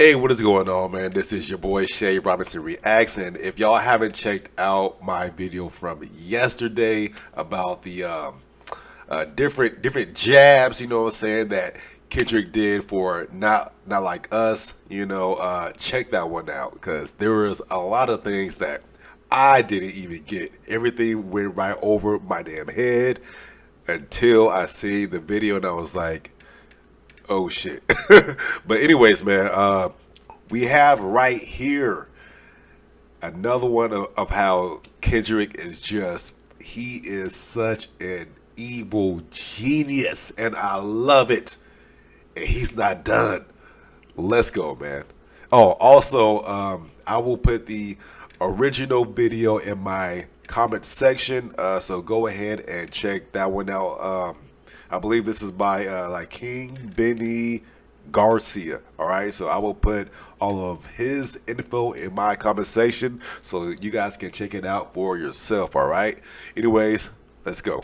Hey, what is going on, man? This is your boy Shay Robinson Reacts, and if y'all haven't checked out my video from yesterday about the different jabs, you know what I'm saying, that Kendrick did for not like us, check that one out because there was a lot of things that I didn't even get. Everything went right over my damn head until I see the video and I was like, oh shit. But anyways, man, we have right here another one of how Kendrick is he is such an evil genius and I love it. And he's not done. Let's go, man. Oh, also, I will put the original video in my comment section, so go ahead and check that one out. I believe this is by King Benny Garcia. All right, so I will put all of his info in my comment section so you guys can check it out for yourself. All right, anyways, let's go.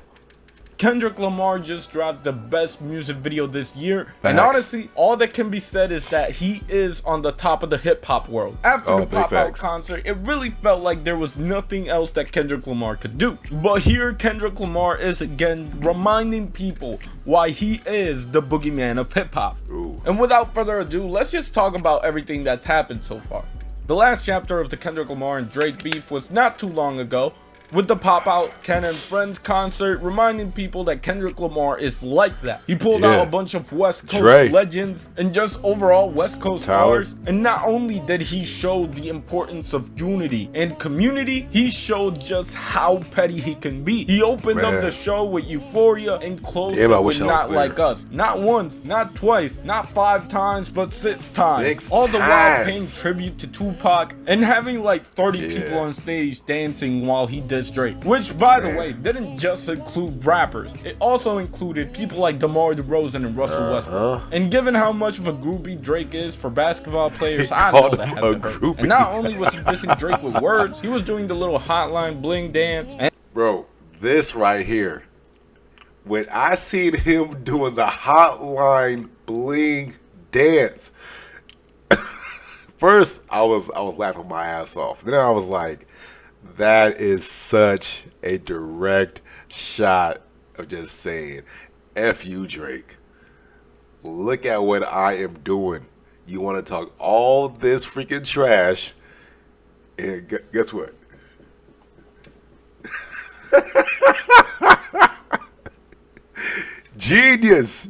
Kendrick Lamar just dropped the best music video this year. Facts. And honestly, all that can be said is that he is on the top of the hip-hop world. After the pop-out concert, it really felt like there was nothing else that Kendrick Lamar could do. But here, Kendrick Lamar is again reminding people why he is the boogeyman of hip-hop. And without further ado, let's just talk about everything that's happened so far. The last chapter of the Kendrick Lamar and Drake beef was not too long ago, with the pop-out Ken and Friends concert, reminding people that Kendrick Lamar is like that. He pulled out a bunch of West Coast legends and just overall West Coast stars. And not only did he show the importance of unity and community, he showed just how petty he can be. He opened up the show with Euphoria and closed it with Not Like Us. Not once, not twice, not 5 times, but 6 times. All the while paying tribute to Tupac and having like 30 people on stage dancing while he did Drake, which by the way didn't just include rappers, it also included people like DeMar DeRozan and Russell Westbrook. And given how much of a groupie Drake is for basketball players, I know that has to hurt. And not only was he dissing Drake with words, he was doing the little hotline bling dance. And bro, this right here, when I seen him doing the hotline bling dance, first I was laughing my ass off. Then I was like, that is such a direct shot of just saying, F you, Drake. Look at what I am doing. You want to talk all this freaking trash, and guess what? Genius.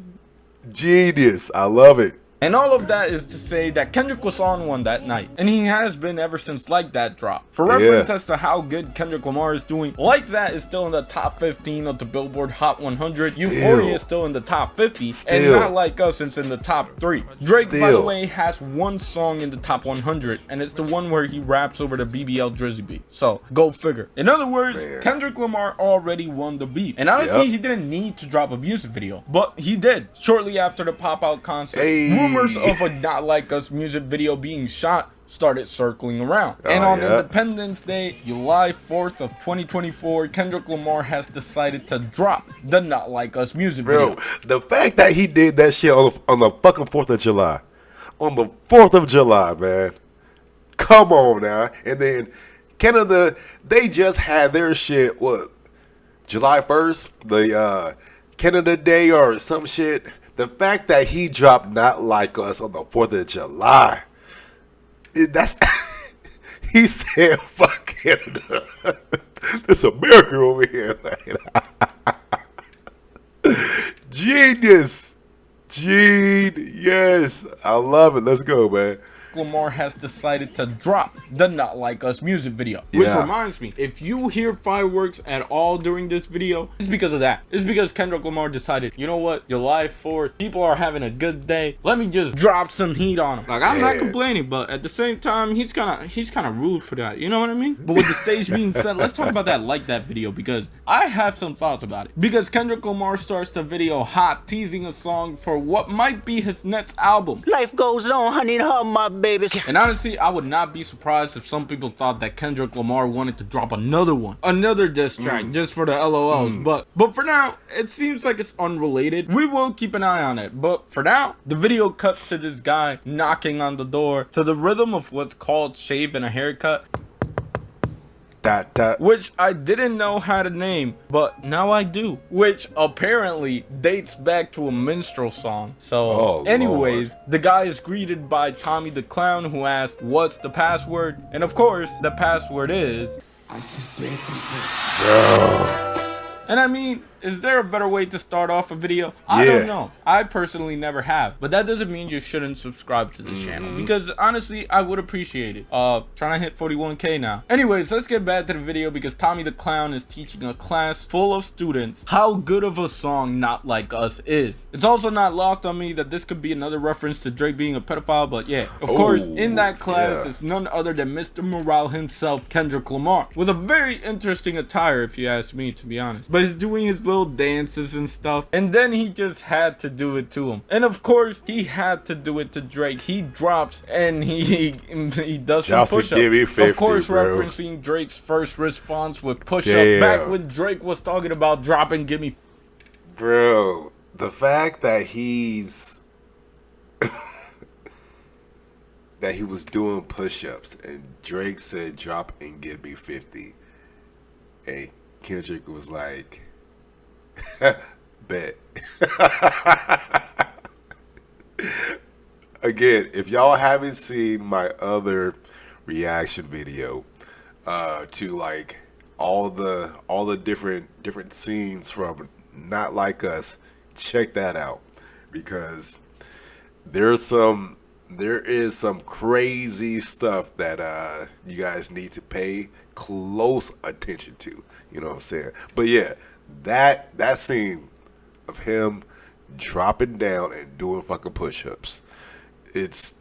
Genius. I love it. And all of that is to say that Kendrick was on one that night, and he has been ever since Like That drop. For reference as to how good Kendrick Lamar is doing, Like That is still in the top 15 of the Billboard Hot 100, Euphoria is still in the top 50, and Not Like Us is in the top 3. Drake, by the way, has one song in the top 100, and it's the one where he raps over the BBL Drizzy beat. So, go figure. In other words, Kendrick Lamar already won the beat. And honestly, he didn't need to drop a music video, but he did. Shortly after the pop-out concert, rumors of a Not Like Us music video being shot started circling around. And on Independence Day, July 4th of 2024, Kendrick Lamar has decided to drop the Not Like Us music video. The fact that he did that shit on the fucking 4th of July. On the 4th of July, man. Come on now. And then Canada, they just had their shit, what, July 1st? The Canada Day or some shit. The fact that he dropped Not Like Us on the 4th of July, that's, he said, fuck Canada. It's America over here. Genius. Genius. I love it. Let's go, man. Lamar has decided to drop the Not Like Us music video. Which reminds me, if you hear fireworks at all during this video, it's because of that. It's because Kendrick Lamar decided, you know what, July 4th, people are having a good day. Let me just drop some heat on them. Like, I'm not complaining, but at the same time, he's kind of rude for that. You know what I mean? But with the stage being set, let's talk about that Like That video, because I have some thoughts about it. Because Kendrick Lamar starts the video hot, teasing a song for what might be his next album. Life goes on, honey, her my babies. And honestly, I would not be surprised if some people thought that Kendrick Lamar wanted to drop another diss track just for the LOLs. But for now, it seems like it's unrelated. We will keep an eye on it. But for now, the video cuts to this guy knocking on the door to the rhythm of what's called Shave and a Haircut. Which I didn't know how to name, but now I do. Which apparently dates back to a minstrel song. So anyways, the guy is greeted by Tommy the Clown, who asked, "What's the password?" And of course, the password is... And I mean, is there a better way to start off a video? I don't know. I personally never have. But that doesn't mean you shouldn't subscribe to this channel. Because honestly, I would appreciate it. Trying to hit 41K now. Anyways, let's get back to the video because Tommy the Clown is teaching a class full of students how good of a song Not Like Us is. It's also not lost on me that this could be another reference to Drake being a pedophile. But yeah, of course, in that class, it's none other than Mr. Morale himself, Kendrick Lamar. With a very interesting attire, if you ask me, to be honest. But he's doing his little dances and stuff, and then he just had to do it to him. And of course, he had to do it to Drake. He drops and he does some push-ups. Of course, referencing Drake's first response with push-up back when Drake was talking about dropping Gimme. Bro, the fact that he's that he was doing push-ups and Drake said drop and give me 50, and Kendrick was like, bet. Again, if y'all haven't seen my other reaction video to like all the different scenes from Not Like Us, check that out, because there is some crazy stuff that you guys need to pay close attention to. You know what I'm saying? But yeah, that scene of him dropping down and doing fucking push-ups, it's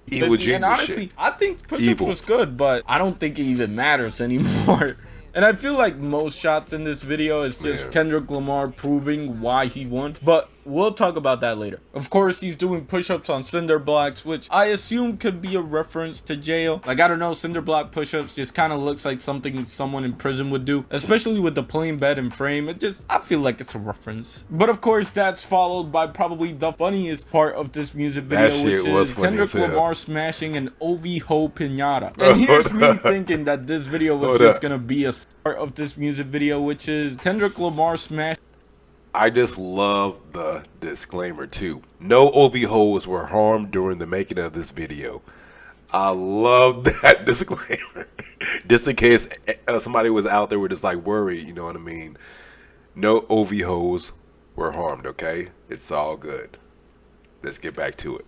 evil genius. And honestly, shit. I think push-ups was good, but I don't think it even matters anymore. And I feel like most shots in this video is just Kendrick Lamar proving why he won. But we'll talk about that later. Of course, he's doing push-ups on cinder blocks, which I assume could be a reference to jail. Like, I don't know, cinder block push-ups just kind of looks like something someone in prison would do, especially with the plain bed and frame. I feel like it's a reference. But of course, that's followed by probably the funniest part of this music video, which is Kendrick Lamar smashing an OV-Ho pinata. And here's me thinking that this video was just gonna be a part of this music video, which is Kendrick Lamar smash. I just love the disclaimer too. No OV-Hos were harmed during the making of this video. I love that disclaimer. Just in case somebody was out there with just like worried, you know what I mean? No OV-Hos were harmed, okay? It's all good. Let's get back to it.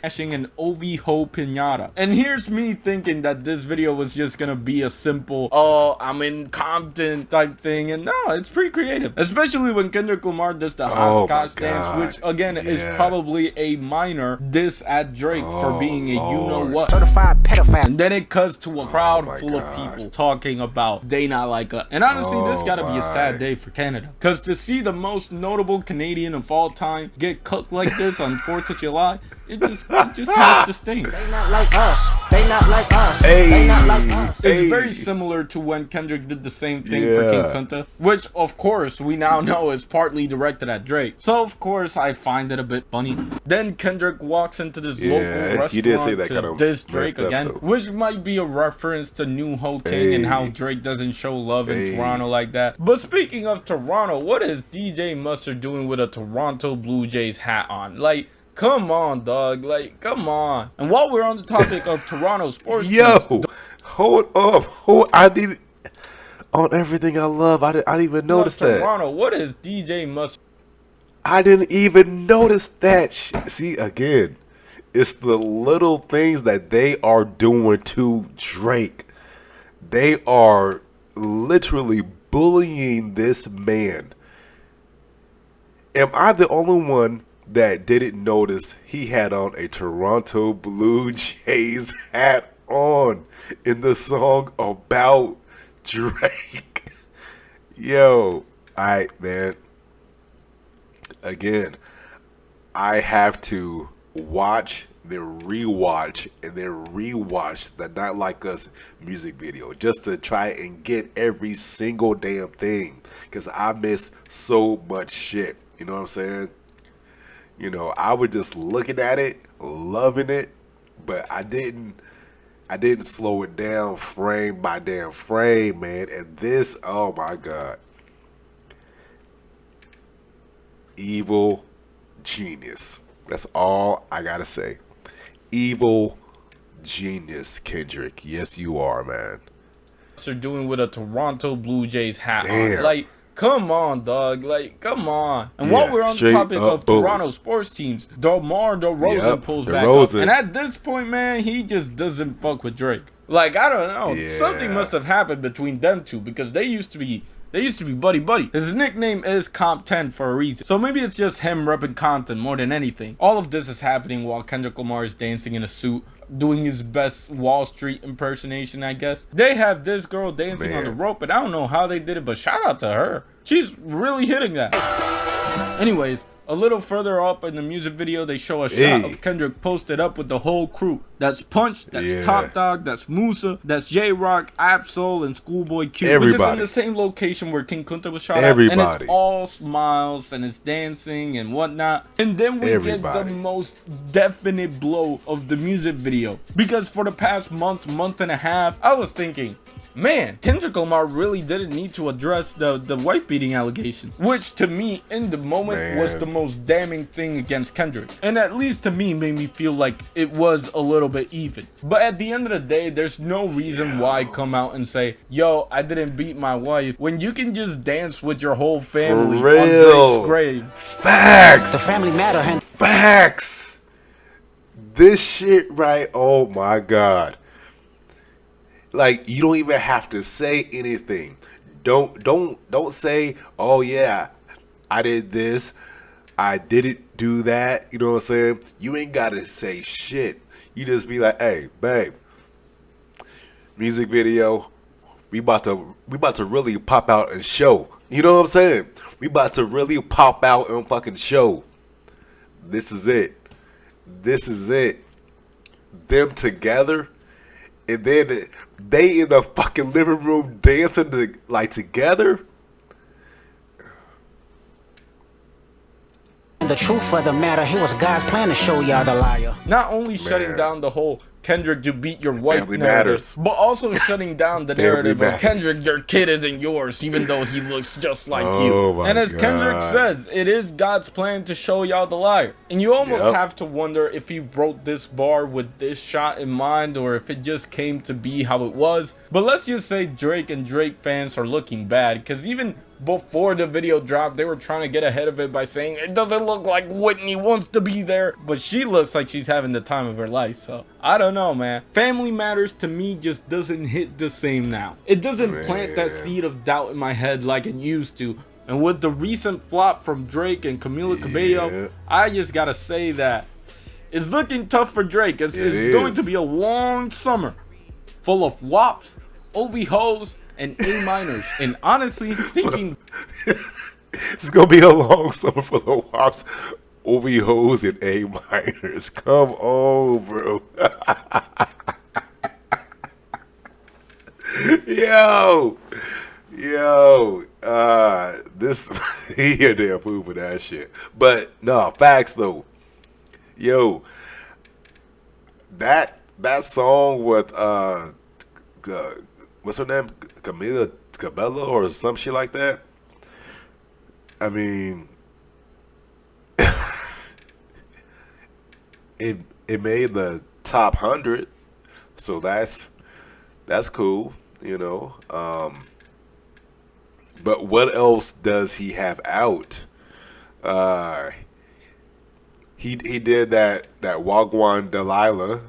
An OV-Ho pinata. And here's me thinking that this video was just gonna be a simple, oh, I'm in Compton type thing. And no, it's pretty creative. Especially when Kendrick Lamar does the hopscotch dance, which again is probably a minor diss at Drake for being a you-know-what. Certified pedophile. And then it cuts to a crowd full of people talking about they not like us. And honestly, this gotta be a sad day for Canada. Because to see the most notable Canadian of all time get cooked like this on 4th of July, it just has to sting. They not like us. They not like us. They not like us. It's very similar to when Kendrick did the same thing for King Kunta, which of course we now know is partly directed at Drake. So of course I find it a bit funny. Then Kendrick walks into this local restaurant to diss Drake again, which might be a reference to New Ho King and how Drake doesn't show love in Toronto like that. But speaking of Toronto, what is DJ Mustard doing with a Toronto Blue Jays hat on? Like, come on, dog. Like, come on. And while we're on the topic of Toronto sports teams, hold up. I did on everything I love. I didn't even notice that. Toronto, what is DJ Mustard? I didn't even notice that. See, again, it's the little things that they are doing to Drake. They are literally bullying this man. Am I the only one that didn't notice he had on a Toronto Blue Jays hat on in the song about Drake? Yo, alright, man. Again, I have to watch then rewatch and then rewatch the Not Like Us music video just to try and get every single damn thing, because I missed so much shit. You know what I'm saying? You know, I was just looking at it, loving it, but I didn't slow it down frame by damn frame, man. And this, oh my God. Evil genius. That's all I gotta say. Evil genius, Kendrick. Yes, you are, man. They're doing with a Toronto Blue Jays hat Damn. on. Like, come on, dog. Like, come on. And while we're on the topic of Toronto sports teams, Lamar pulls back up. And at this point, man, he just doesn't fuck with Drake. Like, I don't know. Yeah. Something must have happened between them two, because they used to be buddy. His nickname is Comp 10 for a reason. So maybe it's just him repping Compton more than anything. All of this is happening while Kendrick Lamar is dancing in a suit, doing his best Wall Street impersonation, I guess. They have this girl dancing on the rope, and I don't know how they did it, but shout out to her. She's really hitting that. Anyways, a little further up in the music video, they show a shot of Kendrick posted up with the whole crew. That's Punch, that's Top Dog, that's Musa, that's J-Rock, Absol, and Schoolboy Q. Which is in the same location where King Kunta was shot at. And it's all smiles, and it's dancing and whatnot. And then we get the most definite blow of the music video. Because for the past month and a half, I was thinking, man, Kendrick Lamar really didn't need to address the wife beating allegation, which to me in the moment was the most damning thing against Kendrick, and at least to me made me feel like it was a little bit even. But at the end of the day, there's no reason why come out and say, yo, I didn't beat my wife, when you can just dance with your whole family on Drake's grave. Facts. The family matter. Facts. This shit, right? Oh my God. Like, you don't even have to say anything. Don't say, oh yeah, I did this, I didn't do that. You know what I'm saying? You ain't gotta say shit. You just be like, hey, babe, music video, we about to really pop out and show. You know what I'm saying? We about to really pop out and fucking show. This is it. This is it. Them together. And then they in the fucking living room dancing together. The truth of the matter, it was God's plan to show y'all the liar. Not only shutting down the whole Kendrick, you beat your wife narrative, but also shutting down the narrative of Kendrick, your kid isn't yours, even though he looks just like you. And as Kendrick says, it is God's plan to show y'all the liar. And you almost have to wonder if he wrote this bar with this shot in mind, or if it just came to be how it was. But let's just say Drake and Drake fans are looking bad, because even before the video dropped, they were trying to get ahead of it by saying it doesn't look like Whitney wants to be there, but she looks like she's having the time of her life. So I don't know, man. Family Matters to me just doesn't hit the same now. It doesn't plant that seed of doubt in my head like it used to. And with the recent flop from Drake and Camila Cabello, I just gotta say that it's looking tough for Drake. It's going to be a long summer full of WAPs, OV hoes, and A minors. And honestly, thinking it's gonna be a long summer for the WAPs, OV hoes, and A minors. Come on, bro. yo, this he a damn fool for that shit. But no, facts though. Yo, that song with what's her name? Camila Cabello or some shit like that. I mean, it made the top 100, so that's cool, you know. But what else does he have out? He did that Wagwan Delilah.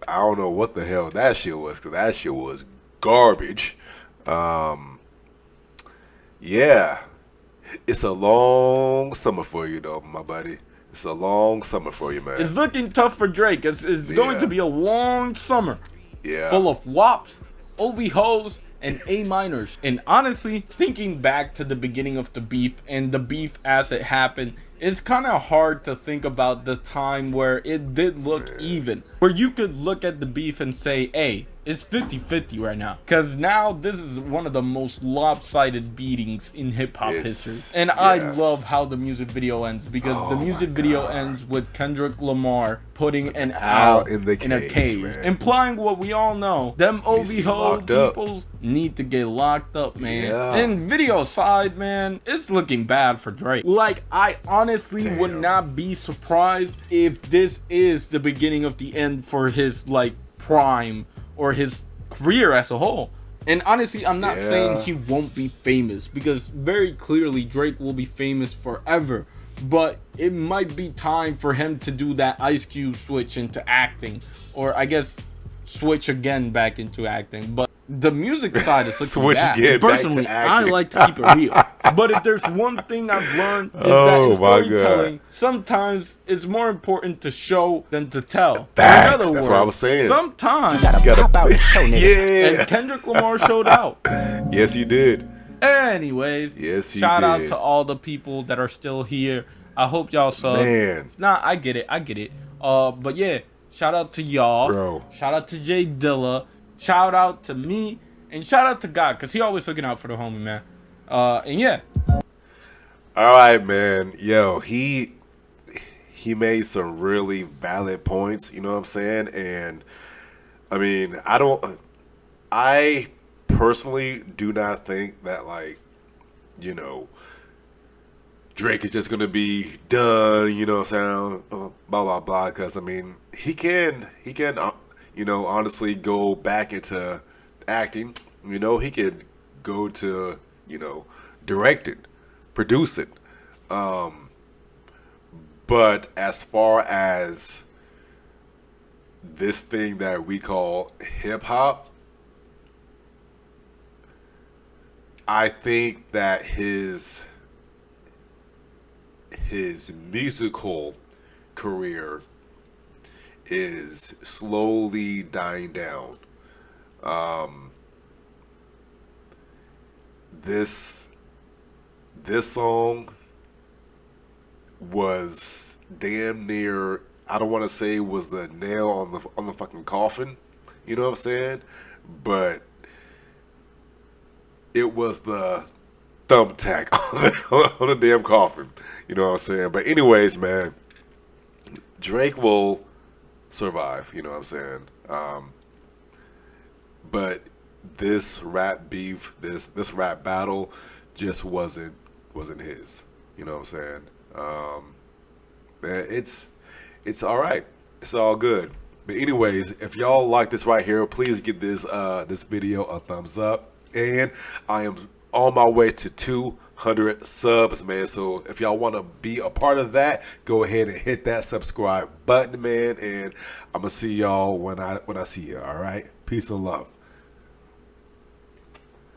I don't know what the hell that shit was, because that shit was garbage. Yeah, it's a long summer for you though, my buddy. It's a long summer for you, man. It's looking tough for Drake. It's going to be a long summer full of WAPs, OV hoes, and A minors. And honestly, thinking back to the beginning of the beef and the beef as it happened, it's kind of hard to think about the time where it did look even, where you could look at the beef and say, hey, it's 50-50 right now, because now this is one of the most lopsided beatings in hip-hop history. And I love how the music video ends, because the music video ends with Kendrick Lamar putting an owl in a cage, implying what we all know: them OVO peoples need to get locked up, man. And video side, man, it's looking bad for Drake. Like, I honestly would not be surprised if this is the beginning of the end for his, like, prime or his career as a whole. And honestly, I'm not saying he won't be famous, because very clearly Drake will be famous forever. But it might be time for him to do that Ice Cube switch into acting, or I guess switch again back into acting. But the music side is looking bad. Personally, I like to keep it real. But if there's one thing I've learned, is that in storytelling, sometimes it's more important to show than to tell. Facts. In other words, that's what I was saying. Sometimes you gotta pop out and show niggas. And Kendrick Lamar showed out. Yes, you did. Anyways, shout out to all the people that are still here. I hope y'all sub. Man. Nah, I get it. But yeah, shout out to y'all. Bro. Shout out to Jay Dilla. Shout out to me. And shout out to God, because he always looking out for the homie, man. And yeah. All right, man. Yo, he made some really valid points, you know what I'm saying? And I mean, I personally do not think that, like, you know, Drake is just gonna be done, you know what I'm saying, blah blah blah, because I mean, he can you know, honestly go back into acting. You know, he could go to, you know, direct it, produce it. But as far as this thing that we call hip hop, I think that his musical career is slowly dying down. This song was damn near, I don't want to say was the nail on the fucking coffin, you know what I'm saying? But it was the thumbtack on the damn coffin, you know what I'm saying? But anyways, man, Drake will survive, you know what I'm saying? But this rap beef, this rap battle just wasn't his, you know what I'm saying? Man, it's all right, it's all good. But anyways, if y'all like this right here, please give this video a thumbs up. And I am on my way to 200 subs, man. So if y'all want to be a part of that, go ahead and hit that subscribe button, man. And I'm gonna see y'all when I see you. All right, peace and love.